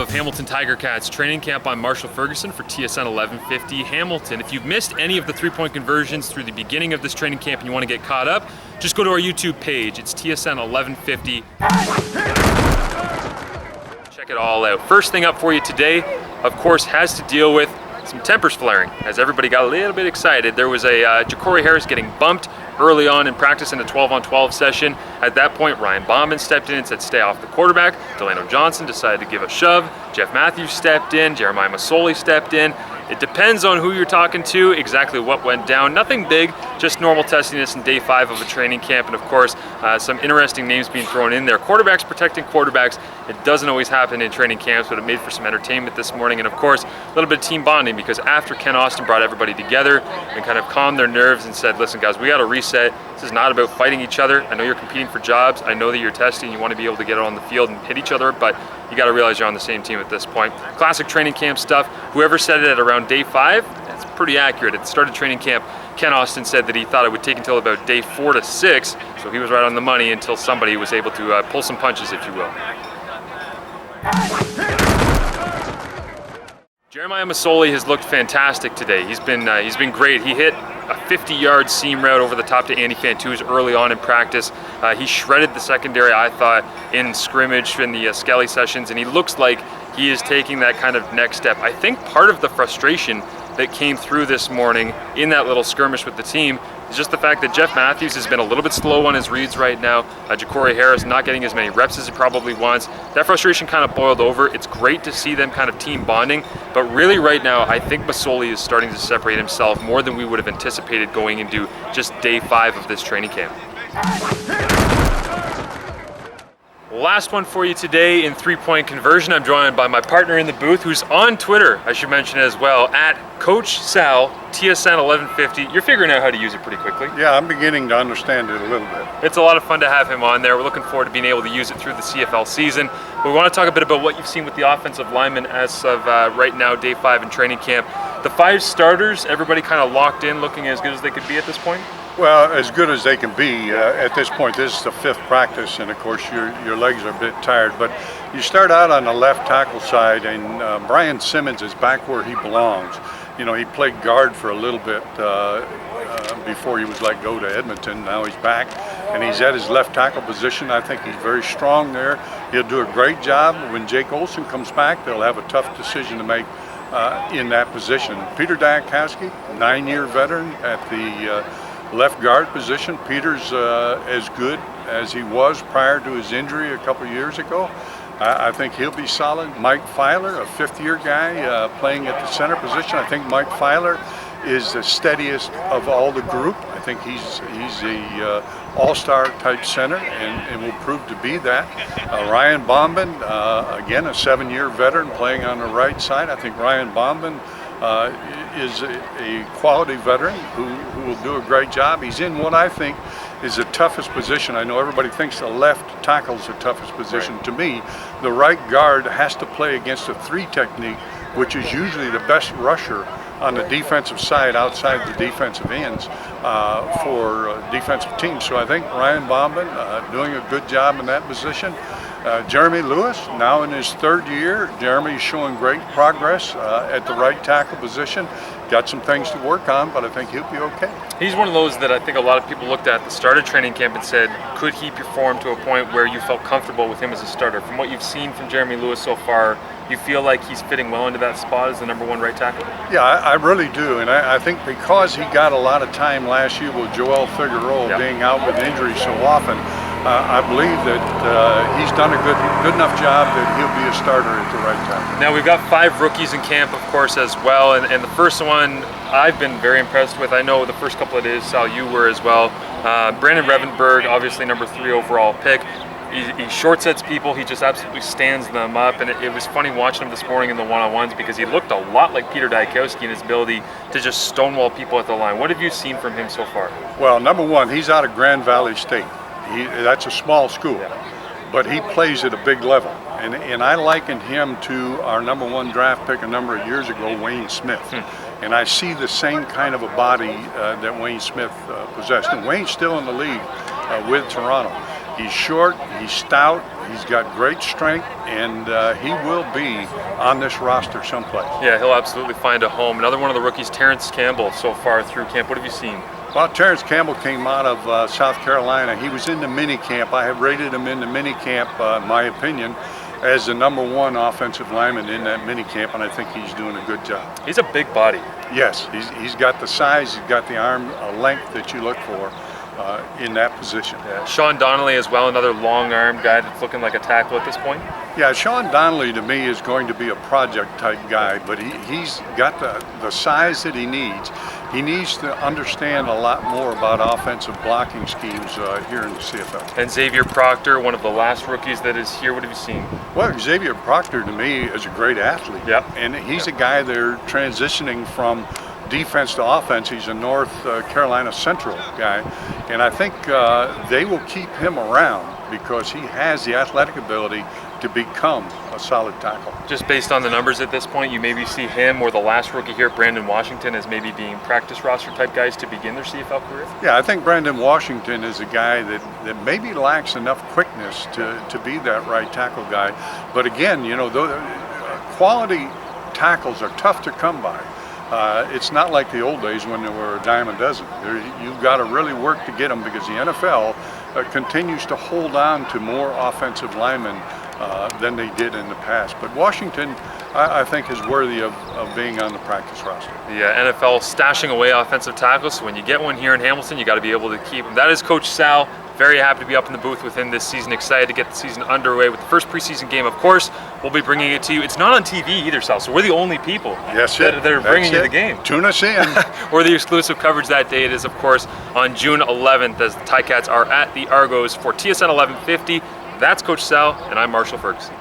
of Hamilton Tiger Cats training camp. I'm Marshall Ferguson for TSN 1150 Hamilton. If you've missed any of the three-point conversions through the beginning of this training camp and you want to get caught up, just go to our YouTube page. It's TSN 1150. Check it all out. First thing up for you today, of course, has to deal with some tempers flaring. As everybody got a little bit excited, there was a Ja'Cory Harris getting bumped early on in practice in a 12-on-12 session. At that point, Ryan Bauman stepped in and said, stay off the quarterback. Delano Johnson decided to give a shove. Jeff Matthews stepped in. Jeremiah Masoli stepped in. It depends on who you're talking to, exactly what went down. Nothing big, just normal testiness in day 5 of a training camp. And of course, some interesting names being thrown in there. Quarterbacks protecting quarterbacks. It doesn't always happen in training camps, but it made for some entertainment this morning. And of course, a little bit of team bonding, because after Ken Austin brought everybody together and kind of calmed their nerves and said, listen guys, we got to reset. This is not about fighting each other. I know you're competing for jobs. I know that you're testing. You want to be able to get it on the field and hit each other, but you got to realize you're on the same team at this point. Classic training camp stuff. Whoever said it at around day 5, that's pretty accurate. At the start of training camp, Ken Austin said that he thought it would take until about day 4 to 6, so he was right on the money until somebody was able to pull some punches, if you will. Jeremiah Masoli has looked fantastic today. He's been great. He hit a 50-yard seam route over the top to Andy Fantuz early on in practice. He shredded the secondary, I thought, in scrimmage in the Skelly sessions, and he looks like he is taking that kind of next step. I think part of the frustration that came through this morning in that little skirmish with the team is just the fact that Jeff Matthews has been a little bit slow on his reads right now. Ja'Cory Harris not getting as many reps as he probably wants. That frustration kind of boiled over. It's great to see them kind of team bonding, but really right now I think Masoli is starting to separate himself more than we would have anticipated going into just day 5 of this training camp. Last one for you today in three-point conversion. I'm joined by my partner in the booth, who's on Twitter, I should mention as well, at Coach Sal, TSN 1150. You're figuring out how to use it pretty quickly. Yeah, I'm beginning to understand it a little bit. It's a lot of fun to have him on there. We're looking forward to being able to use it through the CFL season. But we want to talk a bit about what you've seen with the offensive linemen as of right now, day 5 in training camp. The 5 starters, everybody kind of locked in, looking as good as they could be at this point? Well, as good as they can be at this point. This is the 5th practice, and of course your legs are a bit tired. But you start out on the left tackle side, and Brian Simmons is back where he belongs. You know, he played guard for a little bit before he was let go to Edmonton. Now he's back, and he's at his left tackle position. I think he's very strong there. He'll do a great job. When Jake Olson comes back, they'll have a tough decision to make in that position. Peter Diakowski, 9-year veteran at the left guard position. Peter's as good as he was prior to his injury a couple years ago. I think he'll be solid. Mike Filer, a 5th-year guy playing at the center position. I think Mike Filer is the steadiest of all the group. I think he's a all-star type center and will prove to be that. Ryan Bauman, again, a 7-year veteran playing on the right side. I think Ryan Bauman is a quality veteran who will do a great job. He's in what I think is the toughest position. I know everybody thinks the left tackle is the toughest position. Right. To me, the right guard has to play against a 3 technique, which is usually the best rusher on the defensive side outside the defensive ends for defensive teams. So I think Ryan Bauman doing a good job in that position. Jeremy Lewis, now in his 3rd year. Jeremy's showing great progress at the right tackle position. Got some things to work on, but I think he'll be okay. He's one of those that I think a lot of people looked at the start of training camp and said, could he perform to a point where you felt comfortable with him as a starter? From what you've seen from Jeremy Lewis so far, you feel like he's fitting well into that spot as the #1 right tackle? Yeah, I really do, and I think because he got a lot of time last year with Joel Figueroa being out with injury so often, I believe that he's done a good enough job that he'll be a starter at the right time. Now we've got 5 rookies in camp, of course, as well, and the first one I've been very impressed with. I know the first couple of days, Sal, you were as well. Brandon Revenberg, obviously #3 overall pick. He short sets people, he just absolutely stands them up, and it was funny watching him this morning in the one-on-ones because he looked a lot like Peter Diakowski in his ability to just stonewall people at the line. What have you seen from him so far? Well, #1, he's out of Grand Valley State. That's a small school, but he plays at a big level. And I likened him to our #1 draft pick a number of years ago, Wayne Smith. And I see the same kind of a body that Wayne Smith possessed. And Wayne's still in the league with Toronto. He's short, he's stout, he's got great strength, and he will be on this roster someplace. Yeah, he'll absolutely find a home. Another one of the rookies, Terrence Campbell, so far through camp. What have you seen? Well, Terrence Campbell came out of South Carolina. He was in the mini camp. I have rated him in the mini camp, in my opinion, as the #1 offensive lineman in that mini camp, and I think he's doing a good job. He's a big body. Yes, he's got the size, he's got the arm length that you look for in that position. Yeah. Sean Donnelly as well, another long arm guy that's looking like a tackle at this point. Yeah, Sean Donnelly to me is going to be a project type guy, but he's got the size that he needs. He needs to understand a lot more about offensive blocking schemes here in the CFL. And Xavier Proctor, one of the last rookies that is here. What have you seen? Well, Xavier Proctor to me is a great athlete. Yep. And he's a guy they're transitioning from defense to offense. He's a North Carolina Central guy, and I think they will keep him around because he has the athletic ability to become a solid tackle. Just based on the numbers at this point, you maybe see him or the last rookie here, Brandon Washington, as maybe being practice roster type guys to begin their CFL career? Yeah, I think Brandon Washington is a guy that maybe lacks enough quickness to be that right tackle guy. But again, you know, quality tackles are tough to come by. It's not like the old days when there were a dime a dozen. You've got to really work to get them because the NFL continues to hold on to more offensive linemen than they did in the past. But Washington, I think, is worthy of being on the practice roster. Yeah, NFL stashing away offensive tackles, so when you get one here in Hamilton, you got to be able to keep them. That is Coach Sal. Very happy to be up in the booth with him this season. Excited to get the season underway with the first preseason game. Of course, we'll be bringing it to you. It's not on TV either, Sal, so we're the only people that are bringing you the game. Tune us in. We're the exclusive coverage that day. It is, of course, on June 11th as the Ticats are at the Argos for TSN 1150. That's Coach Sal, and I'm Marshall Ferguson.